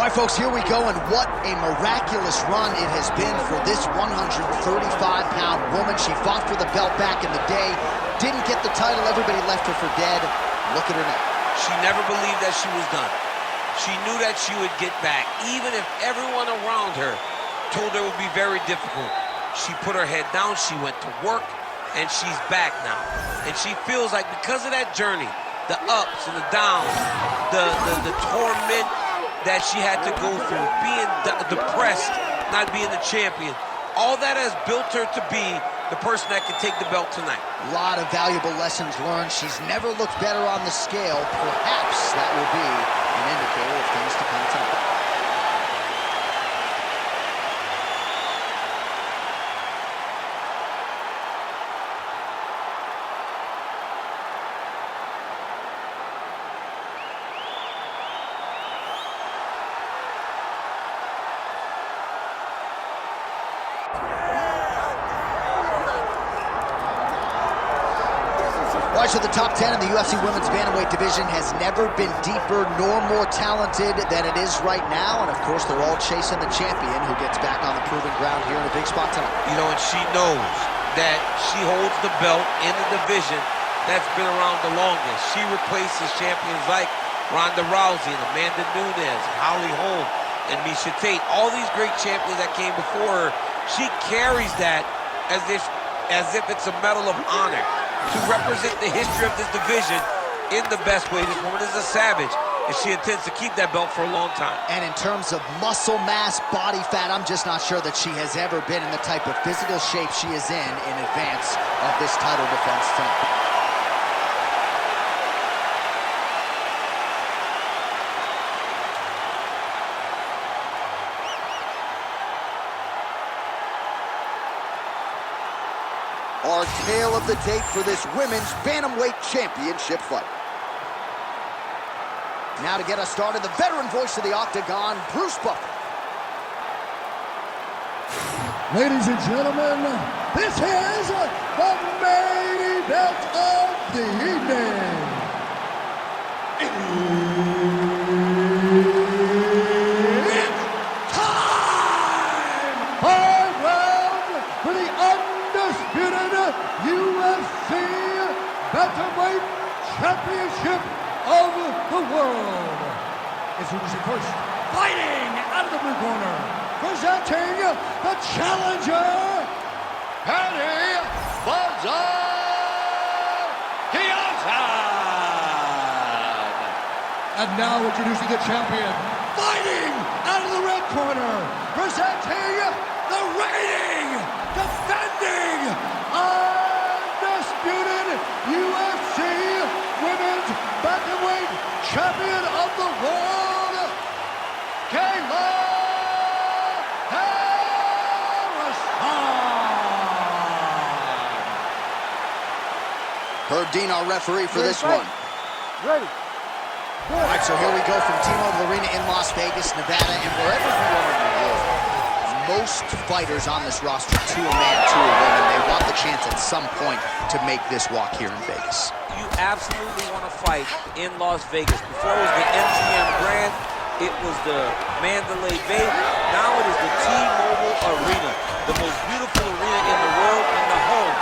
All right, folks, here we go, and what a miraculous run it has been for this 135-pound woman. She fought for the belt back in the day, didn't get the title, everybody left her for dead. Look at her now. She never believed that she was done. She knew that she would get back, even if everyone around her told her it would be very difficult. She put her head down, she went to work, and she's back now. And she feels like because of that journey, the ups and the downs, the torment that she had to go through, being depressed, not being the champion, all that has built her to be the person that can take the belt tonight. A lot of valuable lessons learned. She's never looked better on the scale. Perhaps that will be an indicator of things to come tonight. So the top 10 in the UFC Women's Bantamweight division has never been deeper nor more talented than it is right now. And, of course, they're all chasing the champion who gets back on the proving ground here in a big spot tonight. You know, and she knows that she holds the belt in the division that's been around the longest. She replaces champions like Ronda Rousey and Amanda Nunes, Holly Holm, and Miesha Tate. All these great champions that came before her, she carries that as if it's a medal of honor to represent the history of this division in the best way. This woman is a savage, and she intends to keep that belt for a long time. And in terms of muscle mass, body fat, I'm just not sure that she has ever been in the type of physical shape she is in advance of this title defense tonight. Our tale of the tape for this women's bantamweight championship fight. Now to get us started, the veteran voice of the Octagon, Bruce Buffer. Ladies and gentlemen, this is the main event of the evening. It's time! 5 rounds for the undisputed UFC Bantamweight Championship of the world. Introducing first, fighting out of the blue corner, presenting the challenger, Pannie Kianzad. And now introducing the champion, fighting out of the red corner, presenting the reigning, defending, undisputed UFC Women's Bantamweight Champion of the World, Kayla. Herb Dean, our referee for this one. Ready. All right, so here we go from T-Mobile Arena in Las Vegas, Nevada, and wherever you are in the world, most fighters on this roster, to a man, to a woman, they want the chance at some point to make this walk here in Vegas. You absolutely want to fight in Las Vegas. Before it was the MGM Grand, it was the Mandalay Bay. Now it is the T-Mobile Arena, the most beautiful arena in the world and the home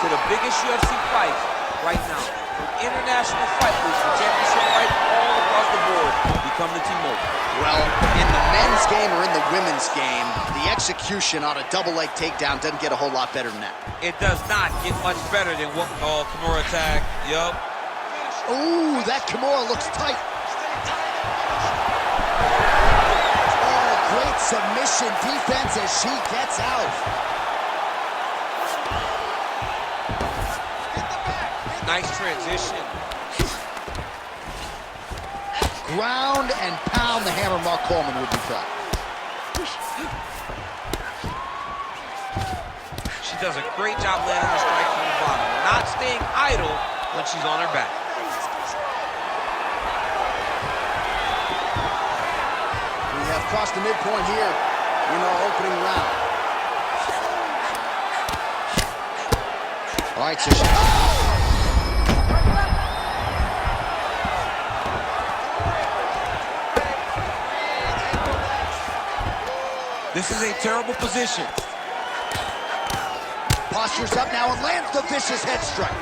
to the biggest UFC fights right now. From international fight weeks, for championship fights all across the board, become the T-Mobile. Well, in the men's game or in the women's game, the execution on a double leg takedown doesn't get a whole lot better than that. It does not get much better than what Kimura attack. Yup. Ooh, that Kimura looks tight. Oh, great submission defense as she gets out. Nice transition. Ground and pound the hammer, Mark Coleman would be proud. She does a great job landing the strike from the bottom, not staying idle when she's on her back. We have crossed the midpoint here in our opening round. All right, so she... This is a terrible position. Postures up now and lands the vicious head strike.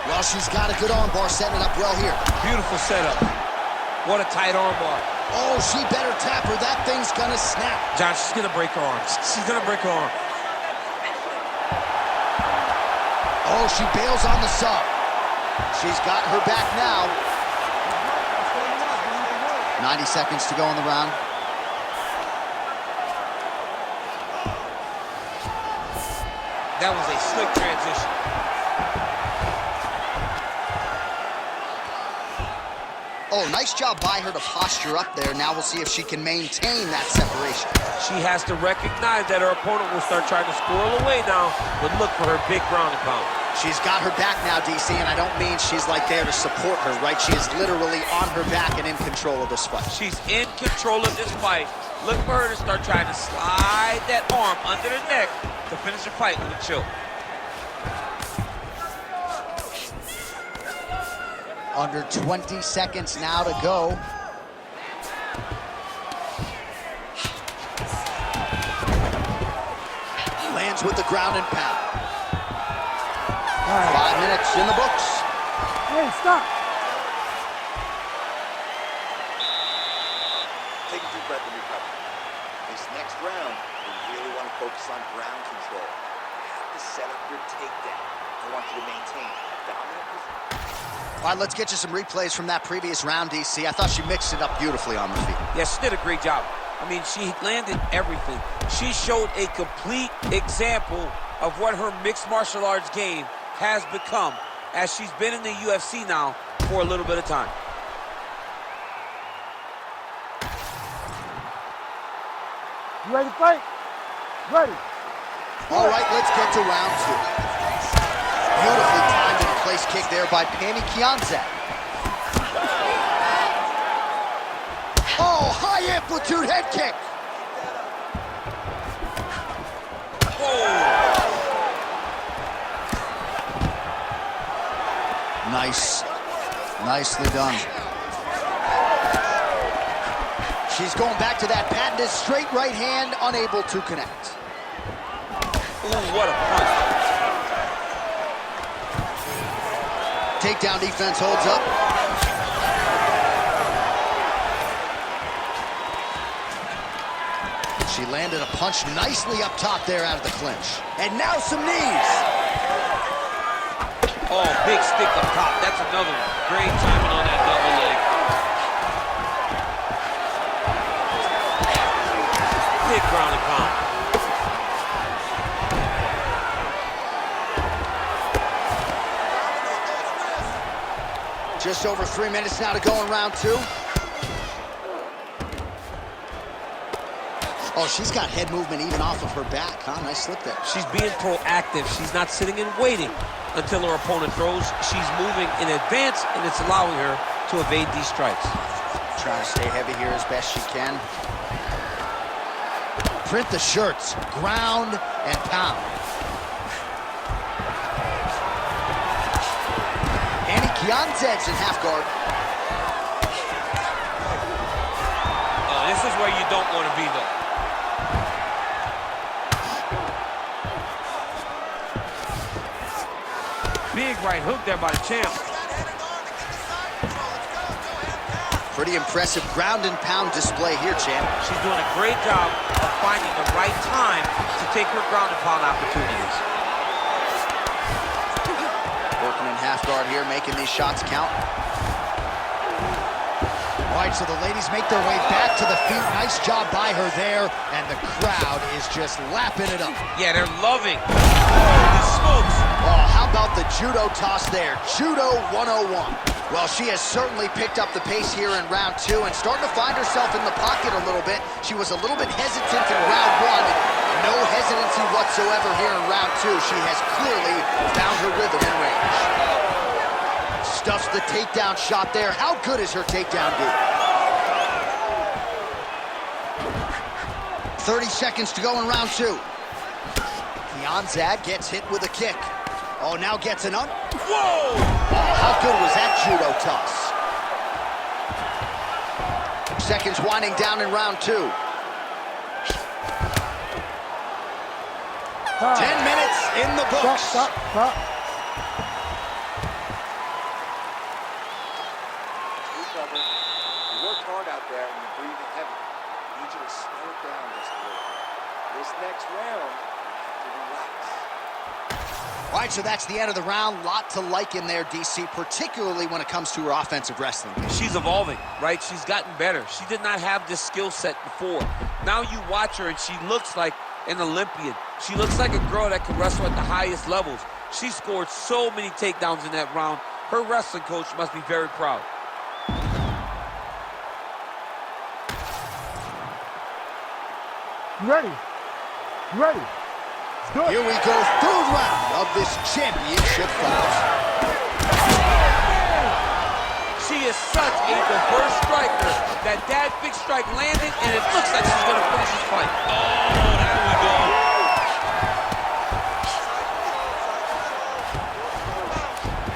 Well, she's got a good armbar, setting it up well here. Beautiful setup. What a tight armbar. Oh, she better tap her. That thing's gonna snap. John, she's gonna break her arm. She's gonna break her arm. Oh, she bails on the sub. She's got her back now. 90 seconds to go in the round. That was a slick transition. Oh, nice job by her to posture up there. Now we'll see if she can maintain that separation. She has to recognize that her opponent will start trying to squirrel away now, but look for her big ground and pound. She's got her back now, DC, and I don't mean she's like there to support her, right? She is literally on her back and in control of this fight. She's in control of this fight. Look for her to start trying to slide that arm under the neck to finish the fight with a choke. Under 20 seconds now to go. Lands with the ground and pound. 5 minutes in the books. Hey, stop. Take a deep breath and recover. This next round, you really want to focus on ground control. You have to set up your takedown. I want you to maintain dominant position. All right, let's get you some replays from that previous round, DC. I thought she mixed it up beautifully on the feet. Yeah, she did a great job. I mean, she landed everything. She showed a complete example of what her mixed martial arts game has become as she's been in the UFC now for a little bit of time. You ready to fight? Ready. All right, let's get to round two. Beautifully timed and place kick there by Pannie Kianzad. Oh, high amplitude head kick. Whoa. Nice. Nicely done. She's going back to that patented straight right hand, unable to connect. Ooh, what a punch. Takedown defense holds up. She landed a punch nicely up top there out of the clinch. And now some knees. Oh, big stick up top. That's another one. Great timing on that double leg. Big ground and pound. Just over 3 minutes now to go in round two. Oh, she's got head movement even off of her back, huh? Nice slip there. She's being proactive. She's not sitting and waiting until her opponent throws. She's moving in advance, and it's allowing her to evade these strikes. Trying to stay heavy here as best she can. Print the shirts, ground and pound. Pannie Kianzad's in half guard. This is where you don't want to be, though. Big right hook there by the champ. Pretty impressive ground and pound display here, champ. She's doing a great job of finding the right time to take her ground and pound opportunities. Working in half guard here, making these shots count. All right, so the ladies make their way back to the feet. Nice job by her there, and the crowd is just lapping it up. Yeah, they're loving the smokes. Oh, how about the judo toss there? Judo 101. Well, she has certainly picked up the pace here in round two and starting to find herself in the pocket a little bit. She was a little bit hesitant in round one. No hesitancy whatsoever here in round two. She has clearly found her rhythm and range. Stuffs the takedown shot there. How good is her takedown dude? 30 seconds to go in round two. Kianzad gets hit with a kick. Oh, now gets an Whoa! Oh, how good was that judo toss? seconds winding down in round 2. 10 minutes in the books. Stop. Recover. You work hard out there and you're breathing heavy. I need you to slow it down just a little bit. This next round, you have to relax. All right, so that's the end of the round. Lot to like in there, DC, particularly when it comes to her offensive wrestling. She's evolving, right? She's gotten better. She did not have this skill set before. Now you watch her and she looks like an Olympian. She looks like a girl that can wrestle at the highest levels. She scored so many takedowns in that round. Her wrestling coach must be very proud. You ready? Good. Here we go, third round of this championship fight. She is such a diverse striker that big strike landed, and it looks like she's going to finish this fight. Oh, there we go.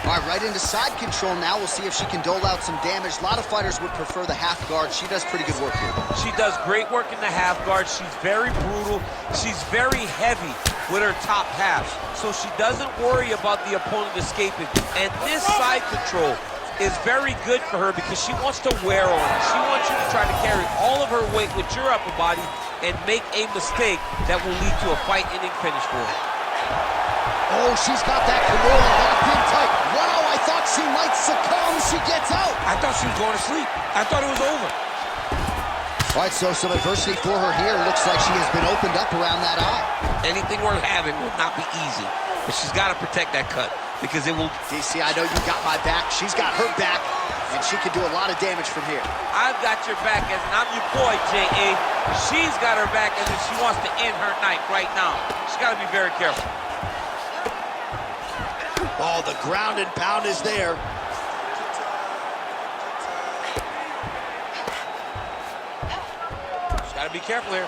All right, right into side control now. We'll see if she can dole out some damage. A lot of fighters would prefer the half guard. She does pretty good work here. She does great work in the half guard. She's very brutal. She's very heavy with her top half, so she doesn't worry about the opponent escaping. And this side control is very good for her because she wants to wear on it. She wants you to try to carry all of her weight with your upper body and make a mistake that will lead to a fight-ending finish for her. Oh, she's got that Kimura locked in tight. Wow, I thought she might succumb. She gets out. I thought she was going to sleep. I thought it was over. All right, so some adversity for her here. Looks like she has been opened up around that eye. Anything worth having will not be easy, but she's got to protect that cut because it will. DC, I know you got my back. She's got her back, and she can do a lot of damage from here. I've got your back, and I'm your boy, J.A. She's got her back, and she wants to end her night right now. She's got to be very careful. Oh, the ground and pound is there. She's got to be careful here.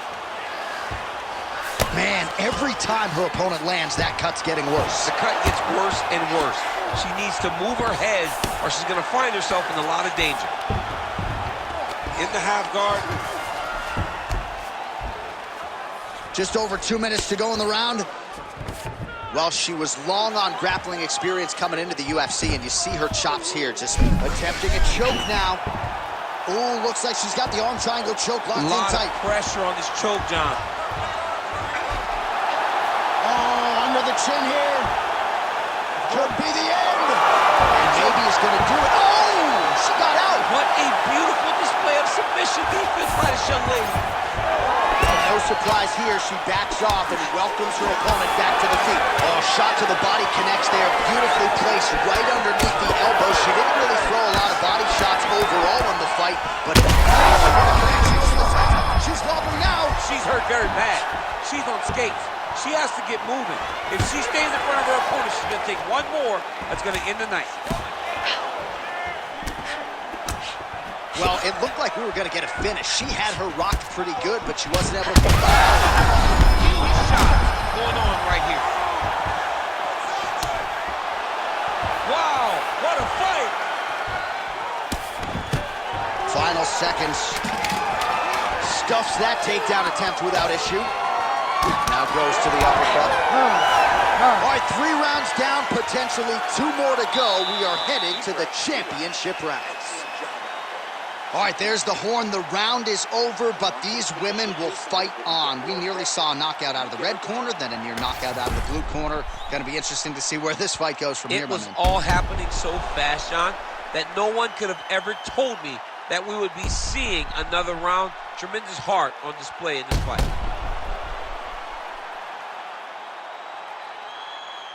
Man, every time her opponent lands, that cut's getting worse. The cut gets worse and worse. She needs to move her head, or she's going to find herself in a lot of danger. In the half guard. Just over 2 minutes to go in the round. Well, she was long on grappling experience coming into the UFC, and you see her chops here, just attempting a choke now. Ooh, looks like she's got the arm triangle choke locked in tight. A lot of pressure on this choke, John. Oh, under the chin here. Could be the end. And maybe is going to do it. Oh, she got out. What a beautiful display of submission defense by this young lady. No surprise here, she backs off and welcomes her opponent back to the feet. Oh, shot to the body connects there, beautifully placed right underneath the elbow. She didn't really throw a lot of body shots overall in the fight, but she's wobbling now. She's hurt very bad. She's on skates. She has to get moving. If she stays in front of her opponent, she's going to take one more that's going to end the night. Well, it looked like we were going to get a finish. She had her rocked pretty good, but she wasn't able to. Huge shot going on right here. Wow, what a fight! Final seconds. Stuffs that takedown attempt without issue. Now goes to the uppercut. All right, 3 rounds down, potentially 2 more to go. We are headed to the championship rounds. All right, there's the horn. The round is over, but these women will fight on. We nearly saw a knockout out of the red corner, then a near knockout out of the blue corner. Going to be interesting to see where this fight goes from here, It my was man. all happening so fast, John, that no one could have ever told me that we would be seeing another round. Tremendous heart on display in this fight.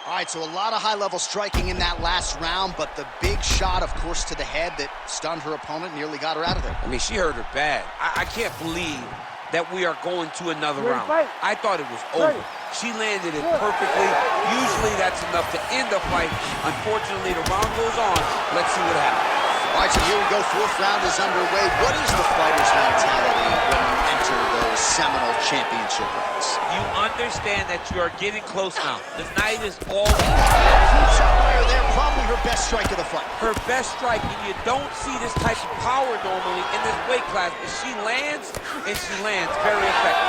All right, so a lot of high-level striking in that last round, but the big shot, of course, to the head that stunned her opponent, nearly got her out of there. I mean, she hurt her bad. I can't believe that we are going to another round. I thought it was over. She landed it perfectly. Usually that's enough to end the fight. Unfortunately, the round goes on. Let's see what happens. All right, so here we go. 4th round is underway. What is the fighter's mentality when you enter those seminal championship rounds? You understand that you are getting close now. The night is all. Huge shot by her there, probably her best strike of the fight. Her best strike, and you don't see this type of power normally in this weight class, but she lands, and she lands very effective.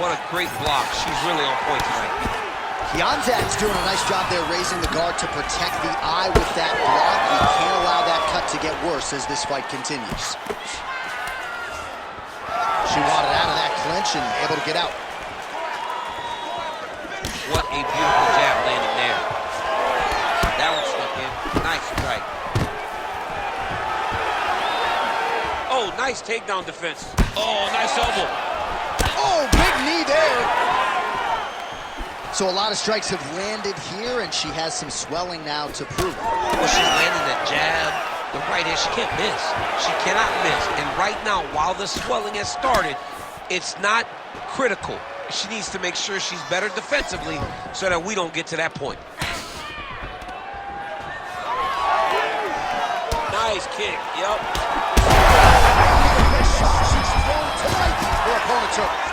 What a great block. She's really on point tonight. Kianzad's doing a nice job there raising the guard to protect the eye with that block. You can't allow that cut to get worse as this fight continues. She wanted out of that clinch and able to get out. What a beautiful jab landing there. That one stuck in. Nice strike. Oh, nice takedown defense. Oh, nice elbow. Oh, big knee there. So a lot of strikes have landed here, and she has some swelling now to prove it. Well, she's landing that jab, the right hand. She can't miss. She cannot miss. And right now, while the swelling has started, it's not critical. She needs to make sure she's better defensively so that we don't get to that point. Nice kick. Yep.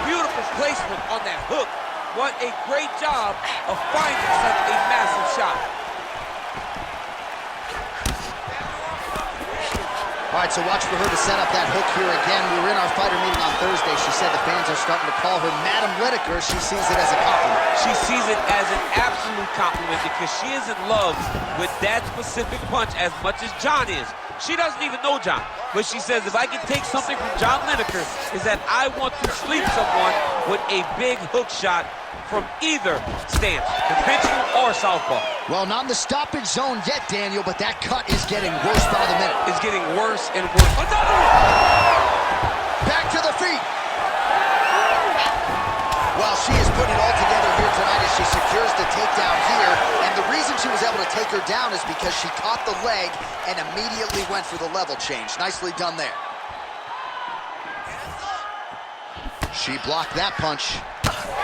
Beautiful placement on that hook. What a great job of finding such a massive shot. All right, so watch for her to set up that hook here again. We were in our fighter meeting on Thursday. She said the fans are starting to call her Madam Whitaker. She sees it as a compliment. She sees it as an absolute compliment because she is in love with that specific punch as much as John is. She doesn't even know John, but she says if I can take something from John Lineker is that I want to sleep someone with a big hook shot from either stance, conventional or southpaw. Well, not in the stoppage zone yet, Daniel, but that cut is getting worse by the minute. It's getting worse and worse. Another one! Back to the feet. Well, she is putting it all together here tonight as she secures the takedown here. And the reason she was able to take her down is because she caught the leg and immediately went for the level change. Nicely done there. She blocked that punch.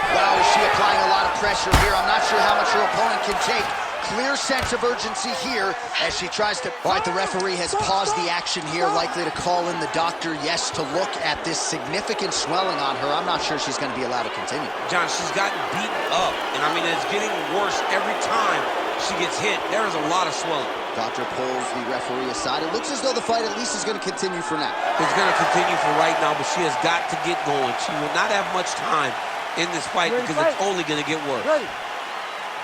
Wow, is she applying a lot of pressure here? I'm not sure how much her opponent can take. Clear sense of urgency here as she tries to... All right, the referee has paused the action here, likely to call in the doctor, yes, to look at this significant swelling on her. I'm not sure she's going to be allowed to continue. John, she's gotten beaten up, and I mean, it's getting worse every time she gets hit. There is a lot of swelling. Doctor pulls the referee aside. It looks as though the fight at least is going to continue for now. It's going to continue for right now, but she has got to get going. She will not have much time in this fight because it's only going to get worse.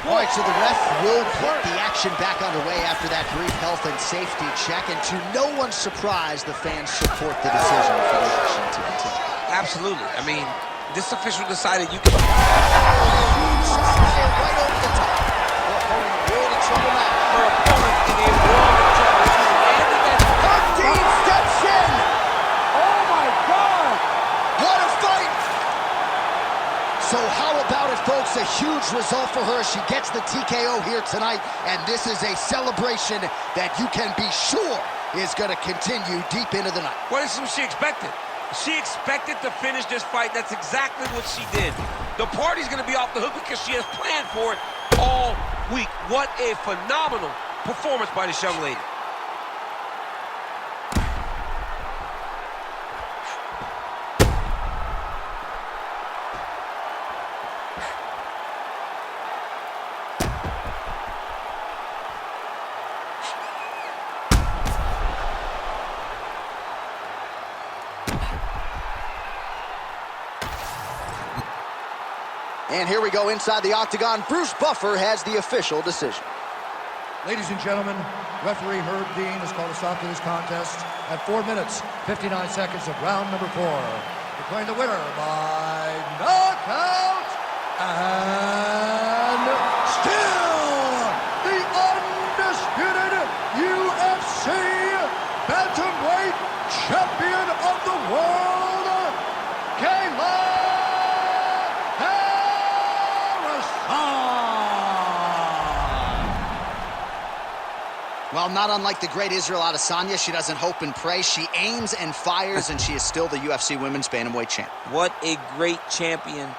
All right, so the ref will put the action back underway after that brief health and safety check, and to no one's surprise, the fans support the decision for the action to continue. Absolutely. I mean, this official decided you can... Right over the top. Her opponent in a world of trouble now. Her opponent in a world of trouble. Dean steps in. Oh my God! What a fight! So how about it, folks? A huge result for her. She gets the TKO here tonight, and this is a celebration that you can be sure is going to continue deep into the night. What is she expected? She expected to finish this fight. That's exactly what she did. The party's going to be off the hook because she has planned for it all week. What a phenomenal performance by this young lady. And here we go inside the octagon. Bruce Buffer has the official decision. Ladies and gentlemen, referee Herb Dean has called a stop to this contest at 4 minutes, 59 seconds of round number 4. Declaring the winner by knockout and still the undisputed UFC bantamweight champion of the world, Kayla. Well, not unlike the great Israel Adesanya, she doesn't hope and pray. She aims and fires, and she is still the UFC Women's Bantamweight champ. What a great champion.